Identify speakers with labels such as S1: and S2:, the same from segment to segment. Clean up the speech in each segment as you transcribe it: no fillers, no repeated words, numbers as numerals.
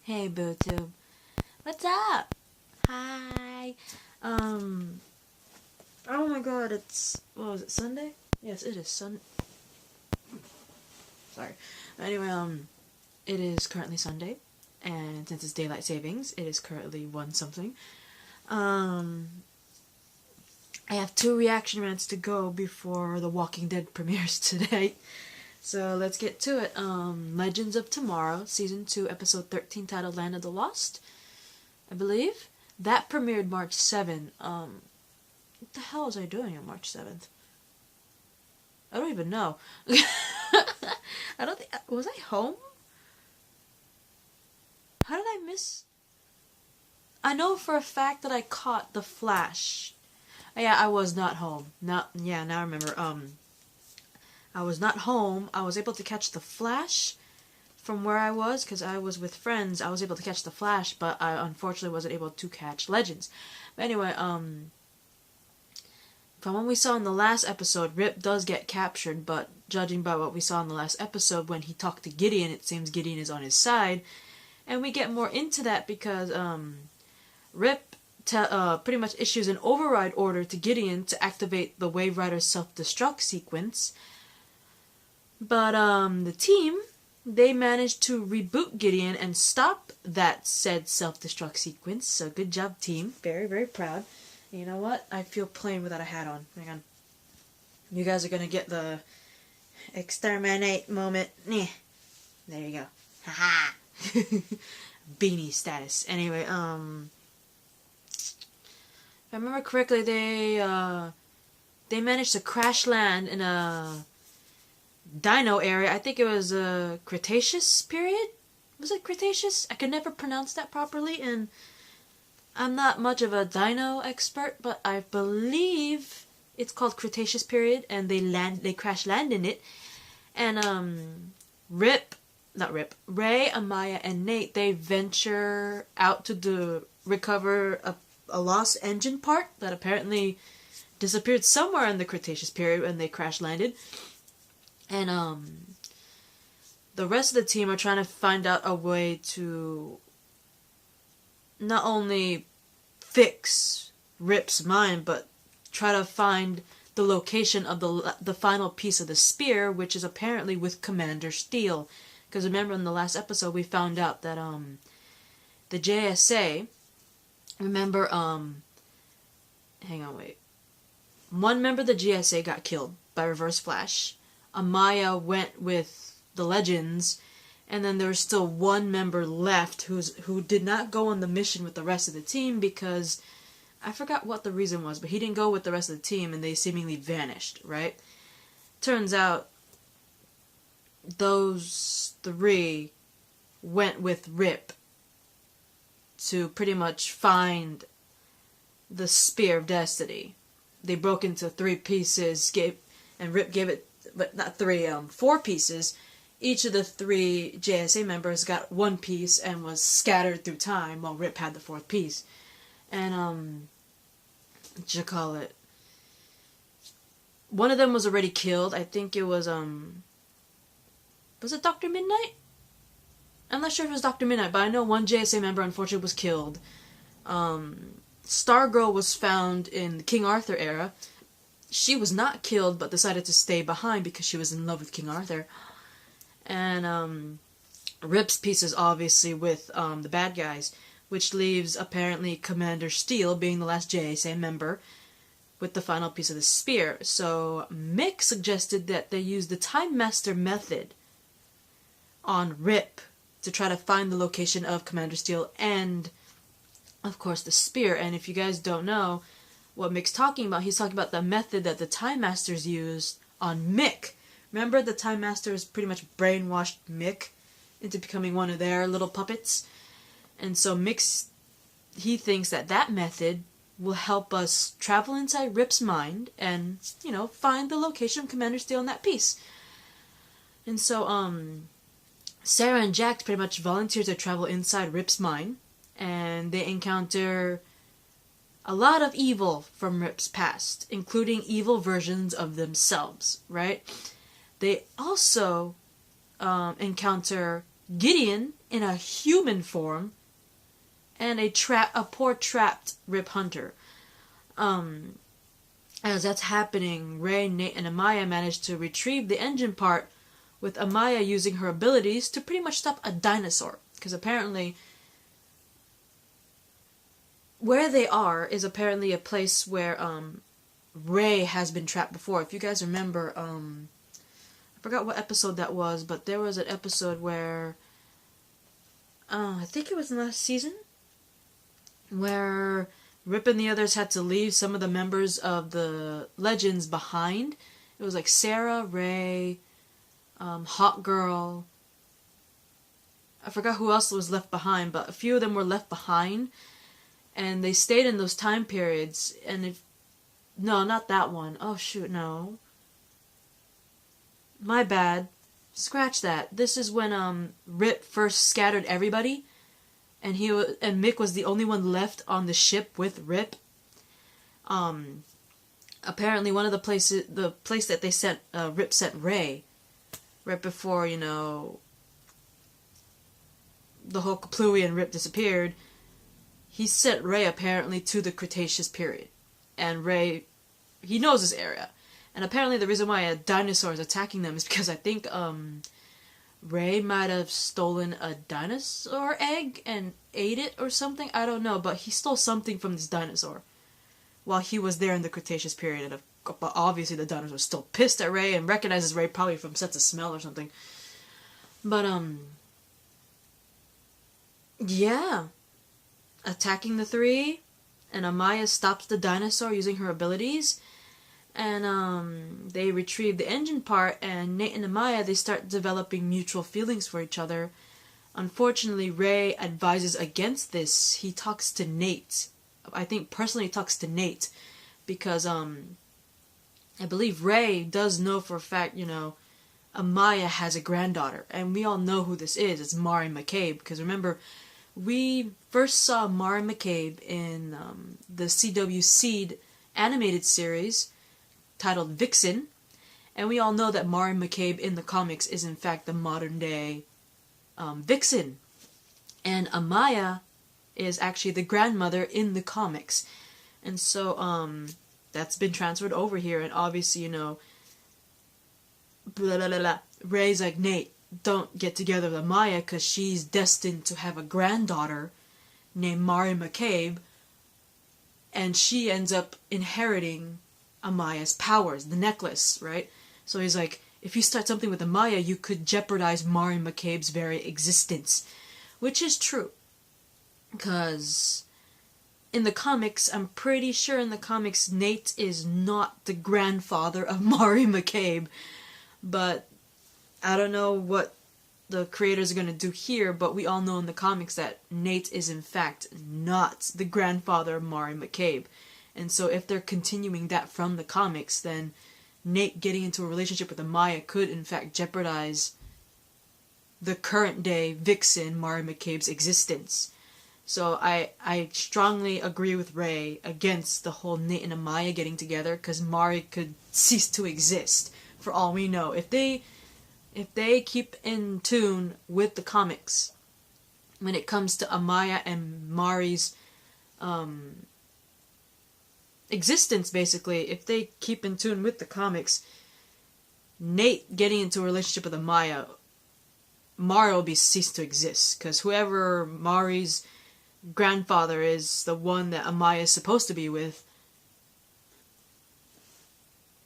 S1: Hey, BooTube. What's up? Hi. Oh my god, what was it, Sunday? Yes, it is Sorry. Anyway, it is currently Sunday, and since it's daylight savings, it is currently 1 something. I have 2 reaction rants to go before The Walking Dead premieres today. So let's get to it. Legends of Tomorrow, Season 2, Episode 13, titled Land of the Lost, I believe. That premiered March 7th. What the hell was I doing on March 7th? I don't even know. I don't think... Was I home? How did I miss... I know for a fact that I caught The Flash. Yeah, I was not home. Now I remember. I was not home. I was able to catch The Flash from where I was, because I was with friends. I was able to catch The Flash, but I unfortunately wasn't able to catch Legends. But anyway, from what we saw in the last episode, Rip does get captured, but judging by what we saw in the last episode, when he talked to Gideon, it seems Gideon is on his side. And we get more into that because Rip pretty much issues an override order to Gideon to activate the Wave Rider's self-destruct sequence. But the team, they managed to reboot Gideon and stop that said self-destruct sequence. So good job, team. Very, very proud. You know what? I feel plain without a hat on. Hang on. You guys are gonna get the exterminate moment. There you go. Haha. Beanie status. Anyway, if I remember correctly, they managed to crash land in a dino area. I think it was a Cretaceous period? Was it Cretaceous? I could never pronounce that properly, and I'm not much of a dino expert, but I believe it's called Cretaceous period, and they crash land in it. And Ray, Amaya, and Nate, they venture out to recover a lost engine part that apparently disappeared somewhere in the Cretaceous period when they crash landed. And the rest of the team are trying to find out a way to not only fix Rip's mind, but try to find the location of the final piece of the spear, which is apparently with Commander Steel. Because remember, in the last episode, we found out that the JSA, remember, hang on, wait. One member of the JSA got killed by Reverse Flash. Amaya went with the Legends, and then there was still one member left who did not go on the mission with the rest of the team because I forgot what the reason was, but he didn't go with the rest of the team and they seemingly vanished, right? Turns out those 3 went with Rip to pretty much find the Spear of Destiny. They broke into 3 pieces, and Rip gave it, but not 3, 4 pieces. Each of the 3 JSA members got 1 piece and was scattered through time while Rip had the 4th piece. And, what you call it? One of them was already killed. I think it was it Dr. Midnight? I'm not sure if it was Dr. Midnight, but I know one JSA member unfortunately was killed. Stargirl was found in the King Arthur era. She was not killed, but decided to stay behind because she was in love with King Arthur. And Rip's piece is obviously with the bad guys, which leaves apparently Commander Steel being the last JSA member with the final piece of the spear. So Mick suggested that they use the Time Master method on Rip to try to find the location of Commander Steel and, of course, the spear. And if you guys don't know what Mick's talking about, he's talking about the method that the Time Masters used on Mick. Remember, the Time Masters pretty much brainwashed Mick into becoming one of their little puppets? And so he thinks that method will help us travel inside Rip's mind and, you know, find the location of Commander Steel in that piece. And so, Sarah and Jax pretty much volunteer to travel inside Rip's mind, and they encounter a lot of evil from Rip's past, including evil versions of themselves, right? They also encounter Gideon in a human form, and a poor trapped Rip Hunter. As that's happening, Ray, Nate, and Amaya manage to retrieve the engine part, with Amaya using her abilities to pretty much stop a dinosaur. Because apparently, where they are is apparently a place where Ray has been trapped before. If you guys remember, I forgot what episode that was, but there was an episode where I think it was in the last season, where Rip and the others had to leave some of the members of the Legends behind. It was like Sarah, Ray, Hot Girl. I forgot who else was left behind, but a few of them were left behind. And they stayed in those time periods. And no, not that one. Oh shoot, no. My bad. Scratch that. This is when Rip first scattered everybody. And Mick was the only one left on the ship with Rip. Apparently one of the place that they sent Rip sent Ray, right before, you know, the whole Kaplooey and Rip disappeared, he sent Ray apparently to the Cretaceous period. And Ray, he knows this area. And apparently the reason why a dinosaur is attacking them is because I think Ray might have stolen a dinosaur egg and ate it or something. I don't know, but he stole something from this dinosaur while he was there in the Cretaceous period. But obviously the dinosaur was still pissed at Ray and recognizes Ray probably from sense of smell or something. But yeah, attacking the three, and Amaya stops the dinosaur using her abilities. And they retrieve the engine part, and Nate and Amaya, they start developing mutual feelings for each other. Unfortunately, Ray advises against this. He talks to Nate. I think personally he talks to Nate because I believe Ray does know for a fact, you know, Amaya has a granddaughter, and we all know who this is. It's Mari McCabe, because remember, we first saw Mari McCabe in the CW Seed animated series titled Vixen, and we all know that Mari McCabe in the comics is in fact the modern day Vixen, and Amaya is actually the grandmother in the comics. And so that's been transferred over here, and obviously, you know, blah, blah, blah, blah. Ray's like, Nate, don't get together with Amaya because she's destined to have a granddaughter named Mari McCabe, and she ends up inheriting Amaya's powers, the necklace, right? So he's like, if you start something with Amaya, you could jeopardize Mari McCabe's very existence. Which is true. Because in the comics, I'm pretty sure in the comics, Nate is not the grandfather of Mari McCabe. But I don't know what the creators are going to do here, but we all know in the comics that Nate is in fact not the grandfather of Mari McCabe. And so if they're continuing that from the comics, then Nate getting into a relationship with Amaya could in fact jeopardize the current day Vixen, Mari McCabe's existence. So I strongly agree with Ray against the whole Nate and Amaya getting together, because Mari could cease to exist for all we know. If they keep in tune with the comics when it comes to Amaya and Mari's existence, basically, if they keep in tune with the comics, Nate getting into a relationship with Amaya, Mari will be ceased to exist, because whoever Mari's grandfather is, the one that Amaya is supposed to be with.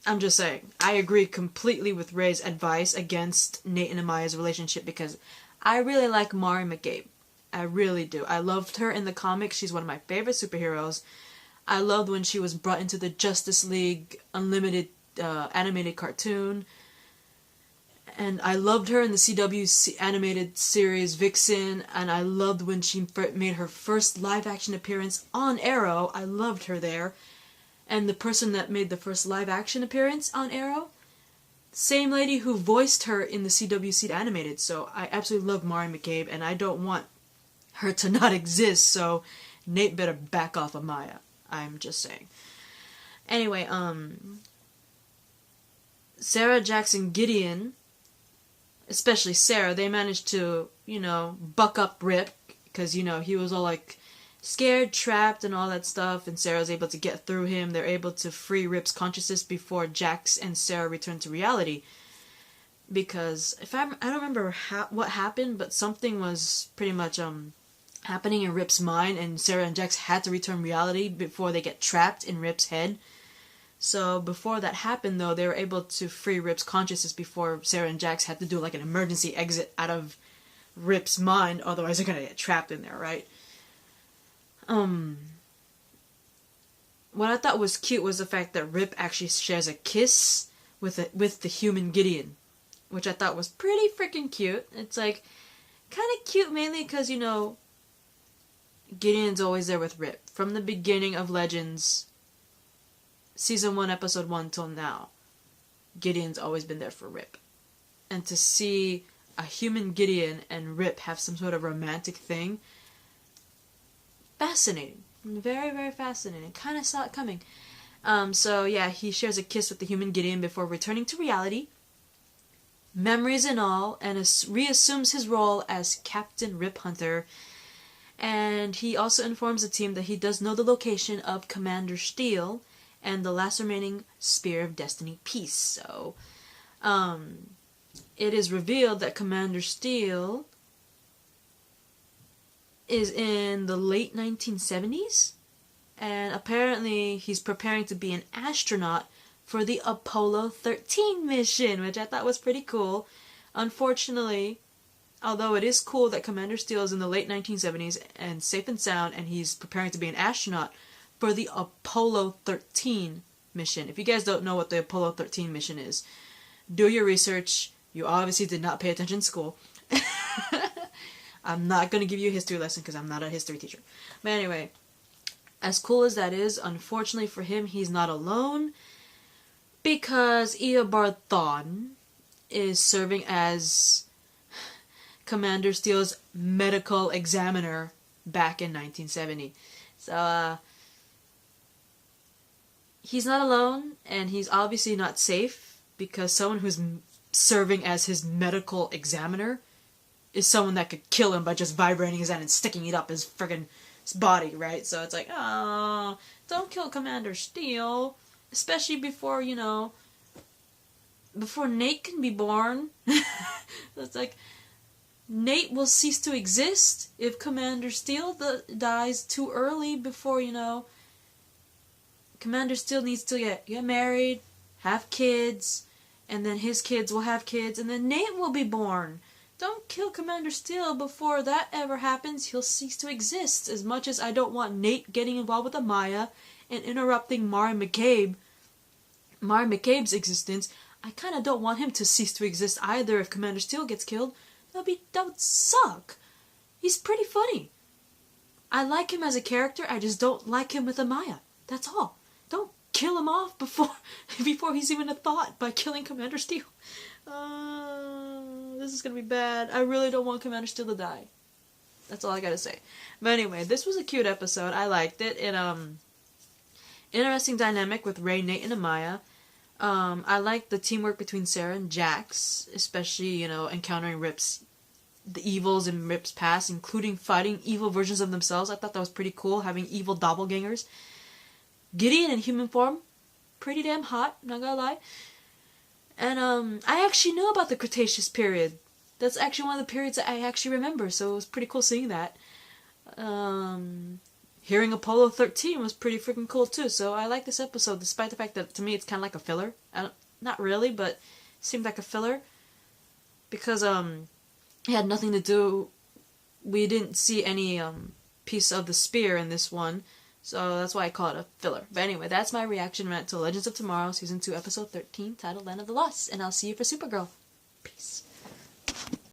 S1: I'm just saying, I agree completely with Ray's advice against Nate and Amaya's relationship, because I really like Mari McCabe. I really do. I loved her in the comics. She's one of my favorite superheroes. I loved when she was brought into the Justice League Unlimited animated cartoon. And I loved her in the CW animated series Vixen. And I loved when she made her first live-action appearance on Arrow. I loved her there. And the person that made the first live-action appearance on Arrow, same lady who voiced her in the CW Seed animated. So I absolutely love Mari McCabe, and I don't want her to not exist. So Nate better back off Amaya. I'm just saying. Anyway, Sarah Jackson Gideon especially Sarah, they managed to, buck up Rip, because, he was all, like, scared, trapped, and all that stuff, and Sarah's able to get through him. They're able to free Rip's consciousness before Jax and Sarah return to reality. Because, I don't remember what happened, but something was pretty much, happening in Rip's mind, and Sarah and Jax had to return reality before they get trapped in Rip's head. So before that happened, though, they were able to free Rip's consciousness before Sarah and Jax had to do like an emergency exit out of Rip's mind, otherwise they're gonna get trapped in there, right? What I thought was cute was the fact that Rip actually shares a kiss with the human Gideon, which I thought was pretty freaking cute. It's like kind of cute mainly because, Gideon's always there with Rip from the beginning of Legends. Season 1, Episode 1 till now, Gideon's always been there for Rip. And to see a human Gideon and Rip have some sort of romantic thing, fascinating. Very, very fascinating. Kind of saw it coming. So yeah, he shares a kiss with the human Gideon before returning to reality, memories and all, and reassumes his role as Captain Rip Hunter. And he also informs the team that he does know the location of Commander Steel and the last remaining Spear of Destiny piece. So, it is revealed that Commander Steel is in the late 1970s, and apparently he's preparing to be an astronaut for the Apollo 13 mission, which I thought was pretty cool. Unfortunately, although it is cool that Commander Steel is in the late 1970s and safe and sound, and he's preparing to be an astronaut for the Apollo 13 mission. If you guys don't know what the Apollo 13 mission is, do your research. You obviously did not pay attention in school. I'm not going to give you a history lesson because I'm not a history teacher. But anyway, as cool as that is, unfortunately for him, he's not alone, because Eobard Thawne is serving as Commander Steele's medical examiner back in 1970. So, he's not alone, and he's obviously not safe, because someone who's serving as his medical examiner is someone that could kill him by just vibrating his hand and sticking it up his friggin' body, right? So it's like, oh, don't kill Commander Steel, especially before, before Nate can be born. It's like, Nate will cease to exist if Commander Steel dies too early before, Commander Steel needs to get married, have kids, and then his kids will have kids, and then Nate will be born. Don't kill Commander Steel before that ever happens. He'll cease to exist. As much as I don't want Nate getting involved with Amaya and interrupting Mari McCabe's existence, I kind of don't want him to cease to exist either if Commander Steel gets killed. That would suck. He's pretty funny. I like him as a character, I just don't like him with Amaya. That's all. Don't kill him off before he's even a thought by killing Commander Steel. This is gonna be bad. I really don't want Commander Steel to die. That's all I gotta say. But anyway, this was a cute episode. I liked it. Interesting dynamic with Rey, Nate, and Amaya. I liked the teamwork between Sarah and Jax, especially, encountering the evils in Rip's past, including fighting evil versions of themselves. I thought that was pretty cool, having evil doppelgangers. Gideon in human form, pretty damn hot, not gonna lie. And, I actually know about the Cretaceous period. That's actually one of the periods that I actually remember, so it was pretty cool seeing that. Hearing Apollo 13 was pretty freaking cool too, so I like this episode, despite the fact that, to me, it's kind of like a filler. Not really, but it seemed like a filler. Because, it had nothing to do... We didn't see any, piece of the spear in this one, so that's why I call it a filler. But anyway, that's my reaction to Legends of Tomorrow, Season 2, Episode 13, titled Land of the Lost, and I'll see you for Supergirl. Peace.